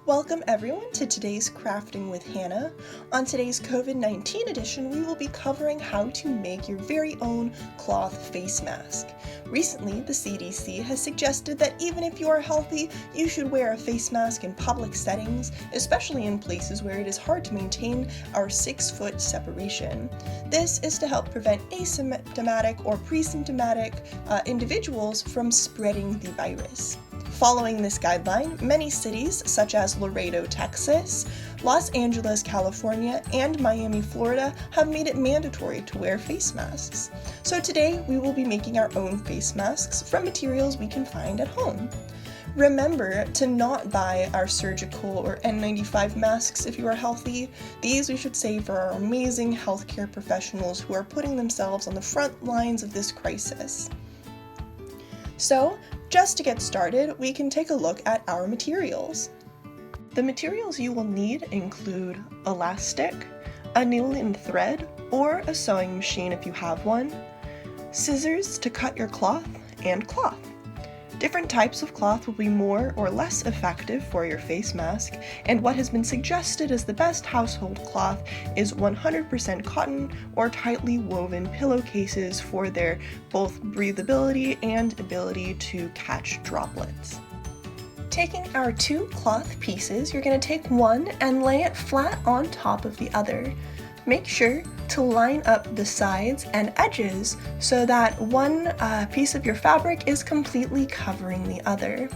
Welcome everyone to today's Crafting with Hannah. On today's COVID-19 edition, we will be covering how to make your very own cloth face mask. Recently, the CDC has suggested that even if you are healthy, you should wear a face mask in public settings, especially in places where it is hard to maintain our 6-foot separation. This is to help prevent asymptomatic or pre-symptomatic individuals from spreading the virus. Following this guideline, many cities such as Laredo, Texas, Los Angeles, California, and Miami, Florida have made it mandatory to wear face masks. So today we will be making our own face masks from materials we can find at home. Remember to not buy our surgical or N95 masks if you are healthy. These we should save for our amazing healthcare professionals who are putting themselves on the front lines of this crisis. So, just to get started, we can take a look at our materials. The materials you will need include elastic, a needle and thread, or a sewing machine if you have one, scissors to cut your cloth, and cloth. Different types of cloth will be more or less effective for your face mask, and what has been suggested as the best household cloth is 100% cotton or tightly woven pillowcases for their both breathability and ability to catch droplets. Taking our 2 cloth pieces, you're going to take one and lay it flat on top of the other. Make sure to line up the sides and edges so that one piece of your fabric is completely covering the other.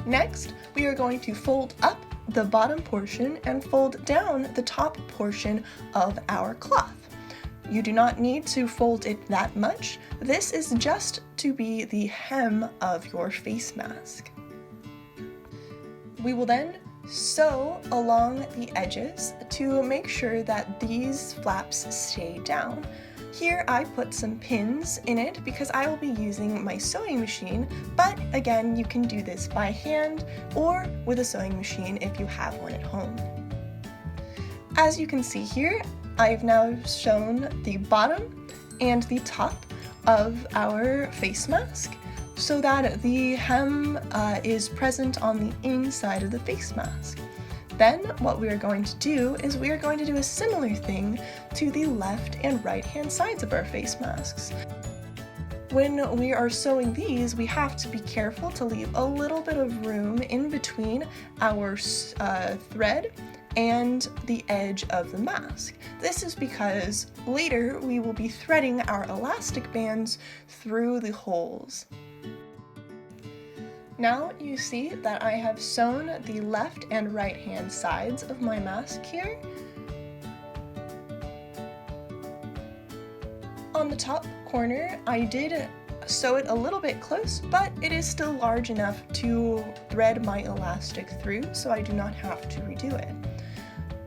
Next, we are going to fold up the bottom portion and fold down the top portion of our cloth. You do not need to fold it that much. This is just to be the hem of your face mask. We will then sew along the edges to make sure that these flaps stay down. Here I put some pins in it because I will be using my sewing machine, but again, you can do this by hand or with a sewing machine if you have one at home. As you can see here, I've now shown the bottom and the top of our face mask, so that the hem is present on the inside of the face mask. Then what we are going to do is we are going to do a similar thing to the left and right hand sides of our face masks. When we are sewing these, we have to be careful to leave a little bit of room in between our thread and the edge of the mask. This is because later we will be threading our elastic bands through the holes. Now you see that I have sewn the left and right hand sides of my mask here. On the top corner, I did sew it a little bit close, but it is still large enough to thread my elastic through, so I do not have to redo it.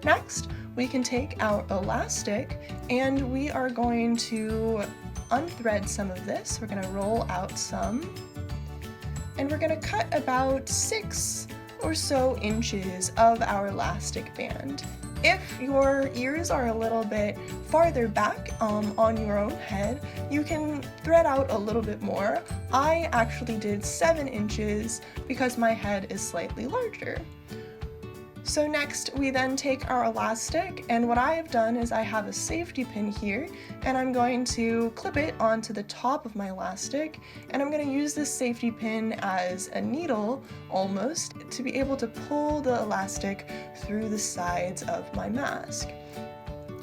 Next, we can take our elastic and we are going to unthread some of this. We're going to roll out some. And we're going to cut about 6 or so inches of our elastic band. If your ears are a little bit farther back on your own head, you can thread out a little bit more. I actually did 7 inches because my head is slightly larger. So next, we then take our elastic, and what I have done is I have a safety pin here, and I'm going to clip it onto the top of my elastic, and I'm going to use this safety pin as a needle, almost, to be able to pull the elastic through the sides of my mask.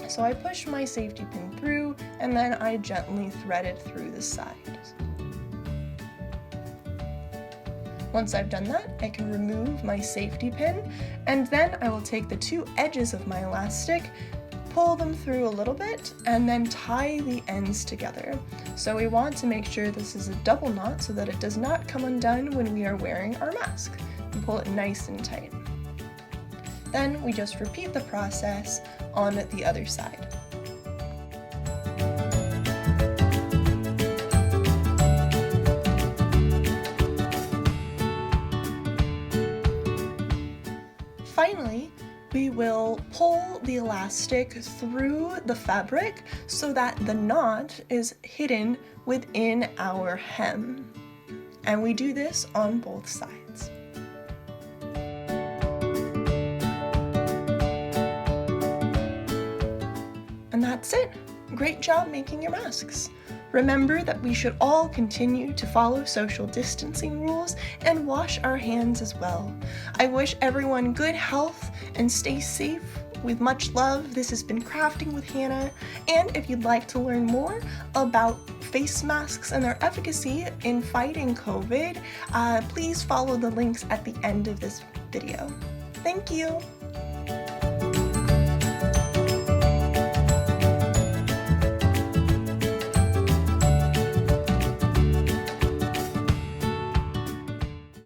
So I push my safety pin through, and then I gently thread it through the sides. Once I've done that, I can remove my safety pin, and then I will take the 2 edges of my elastic, pull them through a little bit, and then tie the ends together. So we want to make sure this is a double knot so that it does not come undone when we are wearing our mask, and pull it nice and tight. Then we just repeat the process on the other side. Finally, we will pull the elastic through the fabric so that the knot is hidden within our hem. And we do this on both sides. that's it. Great job making your masks. Remember that we should all continue to follow social distancing rules and wash our hands as well. I wish everyone good health and stay safe. With much love, this has been Crafting with Hannah, and if you'd like to learn more about face masks and their efficacy in fighting COVID, please follow the links at the end of this video. Thank you!